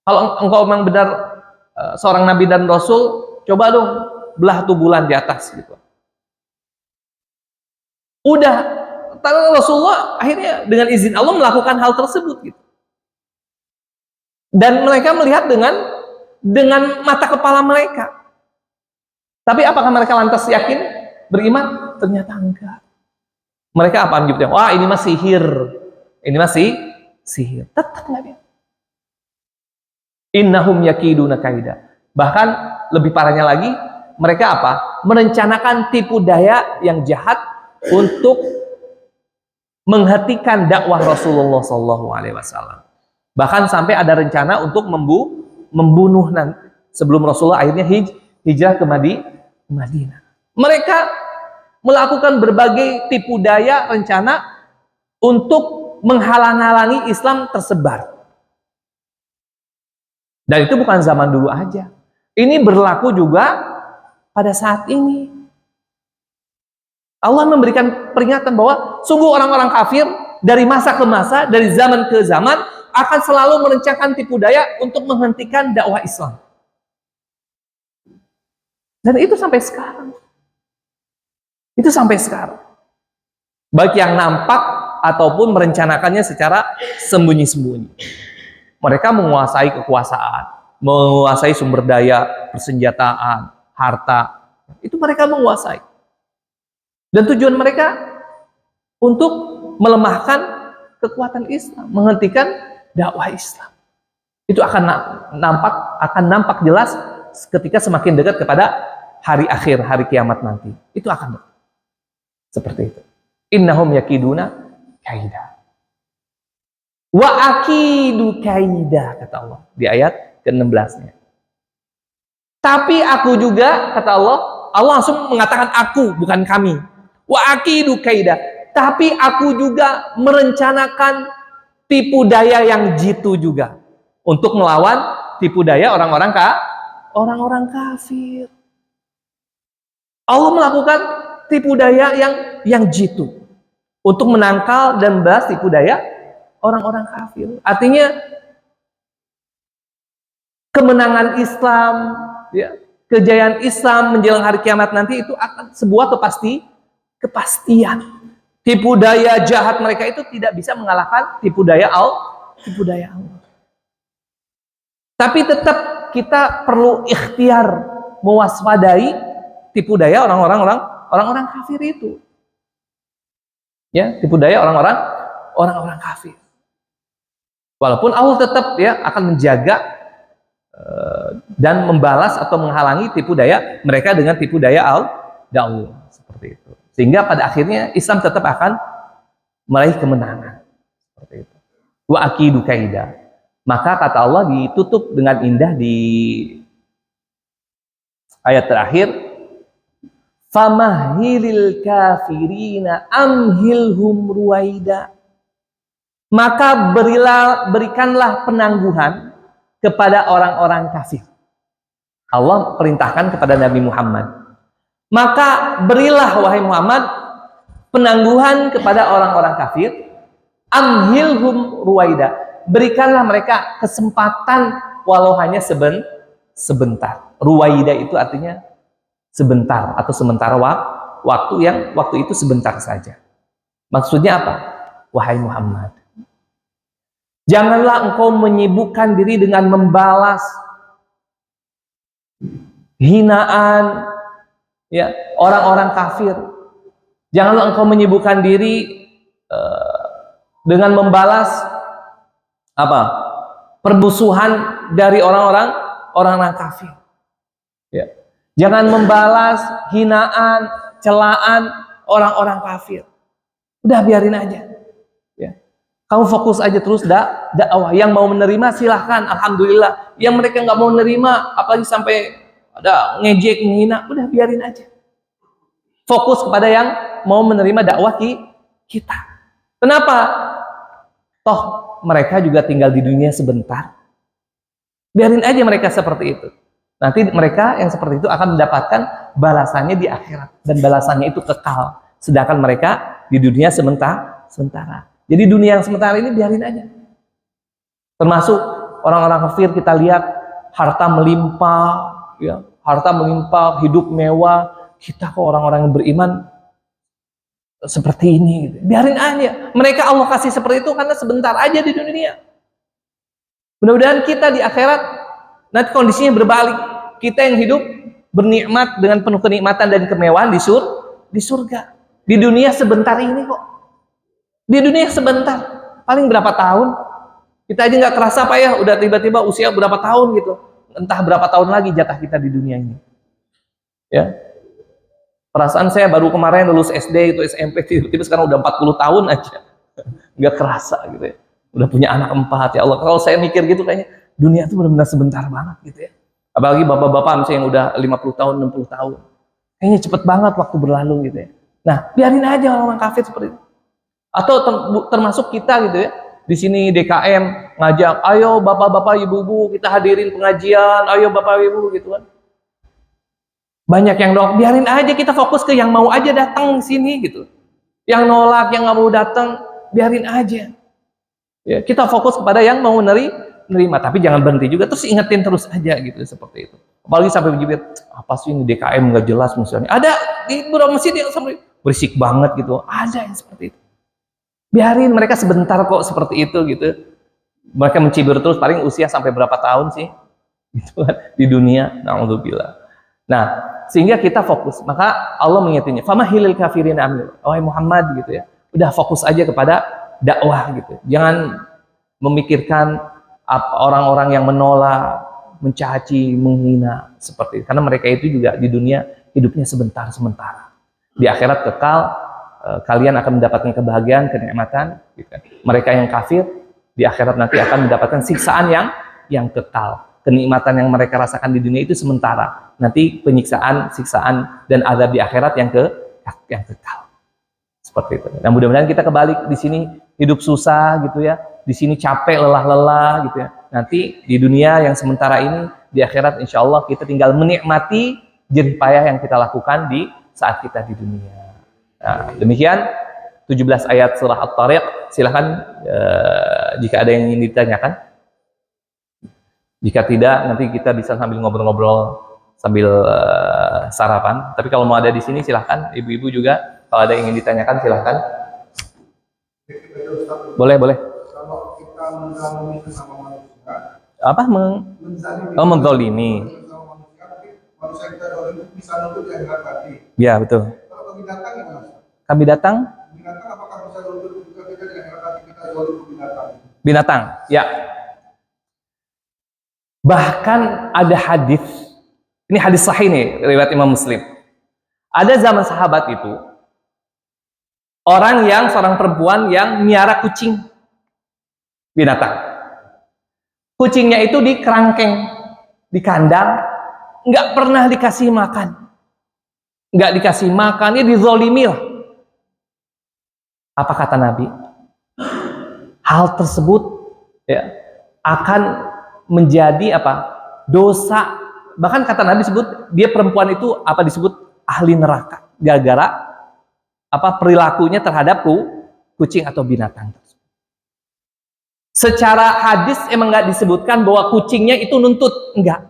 Kalau engkau memang benar seorang nabi dan rasul, coba dong belah tuh bulan di atas gitu. Udah, Rasulullah akhirnya dengan izin Allah melakukan hal tersebut gitu. Dan mereka melihat dengan mata kepala mereka. Tapi apakah mereka lantas yakin beriman? Ternyata enggak. Mereka apa menyebutnya? Wah, ini mah sihir. Ini masih sihir. Tetap enggak dia. Innahum yakiduna kaida. Bahkan lebih parahnya lagi, mereka apa? Merencanakan tipu daya yang jahat untuk menghentikan dakwah Rasulullah SAW. Bahkan sampai ada rencana untuk membunuh nanti sebelum Rasulullah akhirnya hijrah ke Madinah. Mereka melakukan berbagai tipu daya rencana untuk menghalang-halangi Islam tersebar. Dan itu bukan zaman dulu aja. Ini berlaku juga pada saat ini. Allah memberikan peringatan bahwa sungguh orang-orang kafir dari masa ke masa, dari zaman ke zaman akan selalu merencanakan tipu daya untuk menghentikan dakwah Islam. Dan itu sampai sekarang. Itu sampai sekarang. Baik yang nampak ataupun merencanakannya secara sembunyi-sembunyi. Mereka menguasai kekuasaan, menguasai sumber daya, persenjataan, harta. Itu mereka menguasai. Dan tujuan mereka untuk melemahkan kekuatan Islam, menghentikan dakwah Islam. Itu akan nampak jelas ketika semakin dekat kepada hari akhir, hari kiamat nanti. Itu akan seperti itu. Innahum yakiduna kaida. Wa akidu kaida, kata Allah di ayat ke-16-nya. Tapi aku juga, kata Allah langsung mengatakan aku, bukan kami. Wa akidu kaida, tapi aku juga merencanakan tipu daya yang jitu juga untuk melawan tipu daya orang-orang kafir. Allah melakukan tipu daya yang jitu untuk menangkal dan balas tipu daya orang-orang kafir. Artinya kemenangan Islam, ya, kejayaan Islam menjelang hari kiamat nanti itu akan sebuah kepastian. Tipu daya jahat mereka itu tidak bisa mengalahkan tipu daya Allah. Tapi tetap kita perlu ikhtiar mewaspadai tipu daya orang-orang kafir itu. Ya, tipu daya orang-orang kafir. Walaupun Allah tetap ya akan menjaga dan membalas atau menghalangi tipu daya mereka dengan tipu daya Allah seperti itu. Sehingga pada akhirnya Islam tetap akan meraih kemenangan. Seperti itu. Wa akidu kaida. Maka kata Allah ditutup dengan indah di ayat terakhir, famahilil kafirina amhilhum ruwaida. Maka berikanlah penangguhan kepada orang-orang kafir. Allah perintahkan kepada Nabi Muhammad. Maka berilah wahai Muhammad penangguhan kepada orang-orang kafir, amhilhum ruwaida. Berikanlah mereka kesempatan walau hanya sebentar. Ruwaida itu artinya sebentar atau sementara waktu itu sebentar saja. Maksudnya apa? Wahai Muhammad, janganlah engkau menyibukkan diri dengan membalas hinaan ya orang-orang kafir. Janganlah engkau menyibukkan diri dengan membalas apa? Permusuhan dari orang-orang kafir. Ya. Jangan membalas hinaan, celaan orang-orang kafir. Udah biarin aja. Ya. Kamu fokus aja terus dakwah. Yang mau menerima silahkan, alhamdulillah. Yang mereka nggak mau menerima, apalagi sampai ada ngejek, menghina, udah biarin aja. Fokus kepada yang mau menerima dakwah kita. Kenapa? Toh mereka juga tinggal di dunia sebentar. Biarin aja mereka seperti itu. Nanti mereka yang seperti itu akan mendapatkan balasannya di akhirat. Dan balasannya itu kekal. Sedangkan mereka di dunia sementara. Jadi dunia yang sementara ini biarin aja. Termasuk orang-orang kafir kita lihat harta melimpah, ya, harta melimpah, hidup mewah. Kita kok orang-orang yang beriman seperti ini, gitu. Biarin aja. Mereka Allah kasih seperti itu karena sebentar aja di dunia. Mudah-mudahan kita di akhirat nanti kondisinya berbalik. Kita yang hidup bernikmat dengan penuh kenikmatan dan kemewahan di surga. Di dunia sebentar ini kok. Di dunia sebentar. Paling berapa tahun? Kita aja nggak kerasa Pak ya, udah tiba-tiba usia berapa tahun gitu. Entah berapa tahun lagi jatah kita di dunia ini. Ya. Perasaan saya baru kemarin lulus SD itu SMP, tiba-tiba sekarang udah 40 tahun aja. Nggak kerasa gitu ya. Udah punya anak 4 ya Allah. Kalau saya mikir gitu kayaknya dunia itu benar-benar sebentar banget gitu ya. Apalagi bapak-bapak misalnya yang udah 50 tahun, 60 tahun. Kayaknya cepet banget waktu berlalu gitu ya. Nah, biarin aja orang-orang kafir seperti itu. Atau termasuk kita gitu ya. Di sini DKM ngajak, ayo bapak-bapak, ibu-ibu kita hadirin pengajian, ayo bapak ibu gitu kan. Banyak yang nolak, biarin aja kita fokus ke yang mau aja datang sini gitu. Yang nolak, yang nggak mau datang, biarin aja. Ya, kita fokus kepada yang mau menerima, tapi jangan berhenti juga, terus ingetin terus aja gitu seperti itu. Apalagi sampai bibir, apa sih ini DKM nggak jelas misalnya. Ada di beberapa masjid yang sampai berisik banget gitu, ada yang seperti itu. Biarin mereka sebentar kok seperti itu gitu. Mereka mencibir terus, paling usia sampai berapa tahun sih gitu kan di dunia. Na'udzubillah. Nah, sehingga kita fokus. Maka Allah mengingatnya, famahilil kafirin amil. Wahai Muhammad gitu ya. Udah fokus aja kepada dakwah gitu. Jangan memikirkan orang-orang yang menolak, mencaci, menghina seperti itu. Karena mereka itu juga di dunia hidupnya sebentar-sementara. Di akhirat kekal, kalian akan mendapatkan kebahagiaan, kenikmatan. Gitu. Mereka yang kafir di akhirat nanti akan mendapatkan siksaan yang kekal. Kenikmatan yang mereka rasakan di dunia itu sementara. Nanti penyiksaan, siksaan, dan azab di akhirat yang kekal. Seperti itu. Dan mudah-mudahan kita kebalik, di sini hidup susah gitu ya. Di sini capek, lelah-lelah gitu ya. Nanti di dunia yang sementara ini, di akhirat insya Allah kita tinggal menikmati jerih payah yang kita lakukan di saat kita di dunia. Nah, demikian 17 ayat surah At-Tariq. Silahkan jika ada yang ingin ditanyakan. Jika tidak, nanti kita bisa sambil ngobrol-ngobrol sambil sarapan. Tapi kalau mau ada di sini silahkan, ibu-ibu juga kalau ada yang ingin ditanyakan silahkan. Boleh. Kalau kita menzalimi sesama manusia, Apa? Menzalimi. Manusia kita zalimi bisa nuntut yang berat tadi. Ya, betul. Kalau ke binatang gimana? Kami datang? Binatang apakah bisa nuntut juga kita dengan berat tadi kita zalim ke binatang? Binatang, ya. Bahkan ada hadis, ini hadis sahih nih, riwayat Imam Muslim. Ada zaman sahabat itu, seorang perempuan yang miara kucing, binatang. Kucingnya itu di kerangkeng, di kandang, nggak pernah dikasih makan. Nggak dikasih makan, dia dizolimi lah. Apa kata Nabi? Hal tersebut ya, akan menjadi dosa bahkan kata Nabi sebut dia perempuan itu apa disebut ahli neraka gara-gara apa perilakunya terhadap kucing atau binatang. Secara hadis emang nggak disebutkan bahwa kucingnya itu nuntut, enggak.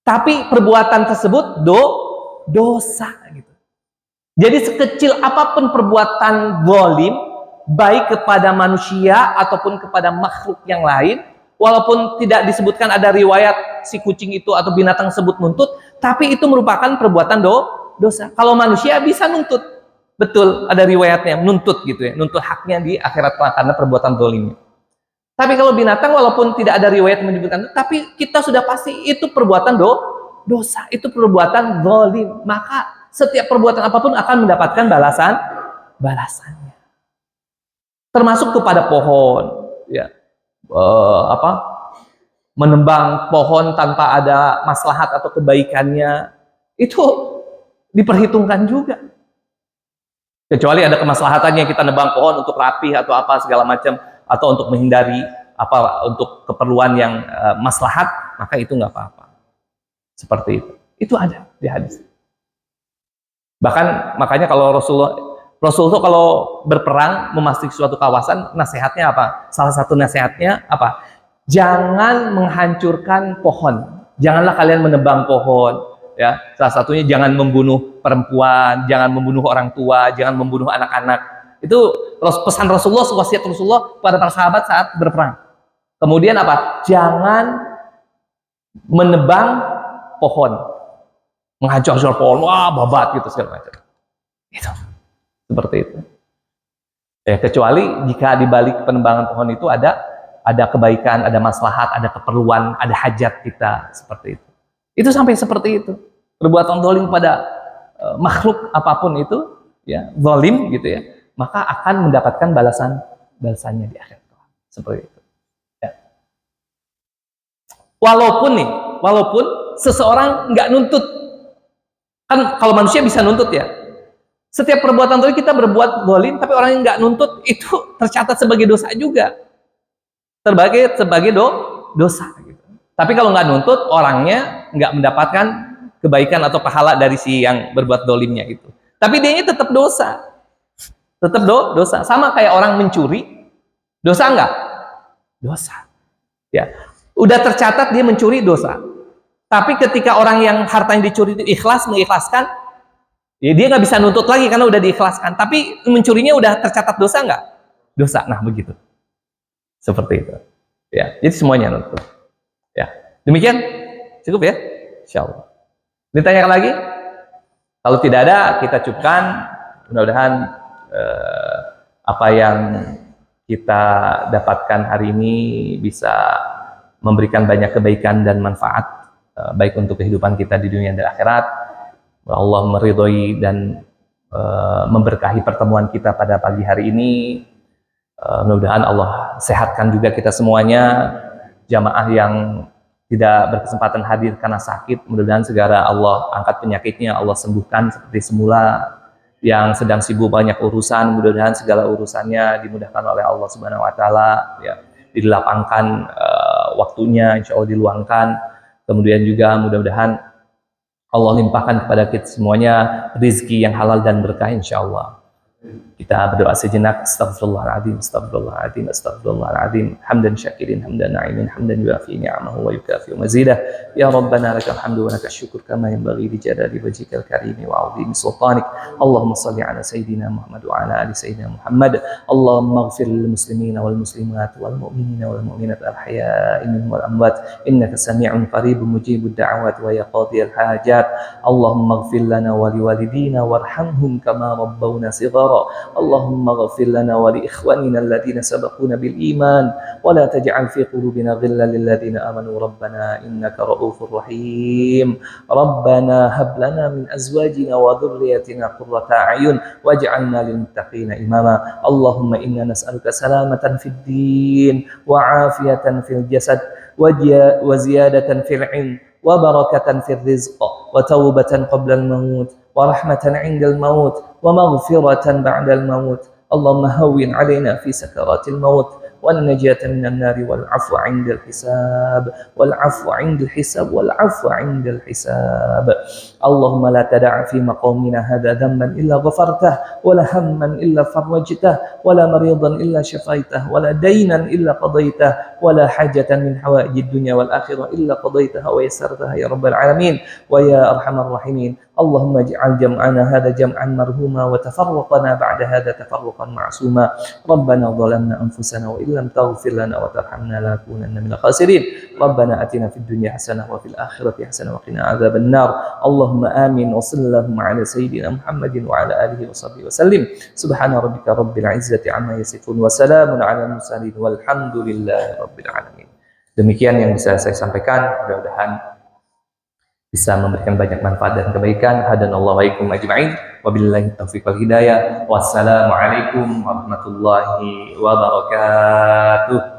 Tapi perbuatan tersebut dosa gitu. Jadi sekecil apapun perbuatan zalim, baik kepada manusia ataupun kepada makhluk yang lain, walaupun tidak disebutkan ada riwayat si kucing itu atau binatang tersebut nuntut, tapi itu merupakan perbuatan dosa. Kalau manusia bisa nuntut, betul ada riwayatnya nuntut gitu ya, nuntut haknya di akhirat karena perbuatan zalimnya. Tapi kalau binatang walaupun tidak ada riwayat menyebutkan, tapi kita sudah pasti itu perbuatan dosa, itu perbuatan zalim. Maka setiap perbuatan apapun akan mendapatkan balasannya. Termasuk kepada pohon, ya, menembang pohon tanpa ada maslahat atau kebaikannya, itu diperhitungkan juga. Kecuali ada kemaslahatannya kita nebang pohon untuk rapi atau apa segala macam, atau untuk menghindari apa untuk keperluan yang maslahat, maka itu nggak apa-apa. Seperti itu ada di hadis. Bahkan makanya kalau Rasul itu kalau berperang memasuki suatu kawasan, nasihatnya apa? Salah satu nasihatnya apa? Jangan menghancurkan pohon. Janganlah kalian menebang pohon. Ya, salah satunya jangan membunuh perempuan, jangan membunuh orang tua, jangan membunuh anak-anak. Itu pesan Rasulullah, wasiat Rasulullah kepada para sahabat saat berperang. Kemudian apa? Jangan menebang pohon, menghancur pohon, wah babat gitu segala macam. Itu seperti itu. Ya, kecuali jika di balik penebangan pohon itu ada kebaikan, ada maslahat, ada keperluan, ada hajat kita, seperti itu. Itu sampai seperti itu. Perbuatan zalim pada makhluk apapun itu, ya zalim gitu ya, maka akan mendapatkan balasannya di akhirat. Seperti itu. Ya. Walaupun seseorang nggak nuntut, kan kalau manusia bisa nuntut ya. Setiap perbuatan zalim kita berbuat zalim, tapi orang yang nggak nuntut itu tercatat sebagai dosa juga, sebagai dosa. Gitu. Tapi kalau nggak nuntut, orangnya nggak mendapatkan kebaikan atau pahala dari si yang berbuat zalimnya itu. Tapi dianya tetap dosa. Tetap dosa. Sama kayak orang mencuri, dosa enggak? Dosa. Ya, udah tercatat dia mencuri, dosa. Tapi ketika orang yang hartanya dicuri itu mengikhlaskan, ya dia nggak bisa nuntut lagi karena udah diikhlaskan. Tapi mencurinya udah tercatat dosa enggak? Dosa. Nah begitu. Seperti itu. Ya, jadi semuanya nuntut. Ya, demikian cukup ya, insyaallah. Ditanyakan lagi? Kalau tidak ada, kita cukupkan. Mudah-mudahan apa yang kita dapatkan hari ini bisa memberikan banyak kebaikan dan manfaat, baik untuk kehidupan kita di dunia dan akhirat. Allah meridhoi dan memberkahi pertemuan kita pada pagi hari ini. Mudah-mudahan Allah sehatkan juga kita semuanya. Jamaah yang tidak berkesempatan hadir karena sakit, mudah-mudahan segera Allah angkat penyakitnya, Allah sembuhkan seperti semula. Yang sedang sibuk banyak urusan, mudah-mudahan segala urusannya dimudahkan oleh Allah Subhanahu wa taala, ya, dilapangkan waktunya, insya Allah diluangkan. Kemudian juga mudah-mudahan Allah limpahkan kepada kita semuanya rezeki yang halal dan berkah, insya Allah. Kita berdoa sejenak. Astaghfirullahaladzim, astaghfirullahaladzim, astaghfirullahaladzim. Hamdan syakirin, hamdan na'imin, hamdan yuafi ni'amahu wa yukafi mazidah. Ya Rabbana lakal hamdu wa lakal syukur kama yanbaghi li jalali wajhikal karimi wa 'azimi sultanik. Allahumma shalli ala sayyidina Muhammad wa ala ali sayyidina Muhammad. Allahumma ighfir lil muslimina wal muslimat wal mu'minina wal mu'minat al ahya'i minhum wal amwat innaka sami'un qaribun mujibud da'awat wa ya qadiyal hajat. Allahumma ighfir lana wa liwalidina warhamhum kama rabbawna shighara. اللهم اغفر لنا ولإخواننا الذين سبقونا بالإيمان ولا تجعل في قلوبنا غلا للذين آمنوا ربنا إنك رؤوف رحيم ربنا هب لنا من أزواجنا وذريتنا قرة أعين واجعلنا للمتقين إماما اللهم إنا نسألك سلامة في الدين وعافية في الجسد وزيادة في العلم وبركة في الرزق وتوبة قبل الموت ورحمة عند الموت ومغفرة بعد الموت اللهم هون علينا في سكرات الموت والنجاة من النار والعفو عند الحساب والعفو عند الحساب والعفو عند الحساب. اللهم لا تدع في مقامنا هذا ذنبا إلا غفرته ولا هما إلا فرجته ولا مريضا إلا شفيته ولا دينا إلا قضيته ولا حاجة من حوائج الدنيا والآخرة إلا قضيتها ويسرتها يا رب العالمين ويا أرحم الراحمين. اللهم اجعل جمعنا هذا جمعا مرهوما وتفرقنا بعد هذا تفرقا معصوما. ربنا ظلمنا أنفسنا وإن لم تغفر لنا وترحمنا لنكونن من الخاسرين. ربنا آتنا في الدنيا حسنة وفي الآخرة حسنة وقنا عذاب النار. اللهم آمين وصل اللهم على سيدنا محمد وعلى آله وصحبه وسلم. سبحان ربك رب العزة عما يصفون وسلام على المرسلين والحمد لله رب العالمين. Demikian yang bisa saya sampaikan, mudah-mudahan bisa memberikan banyak manfaat dan kebaikan. Hadanallahu wa iyyakum ajma'in. Wabillahi taufiq wal hidayah. Wassalamualaikum warahmatullahi wabarakatuh.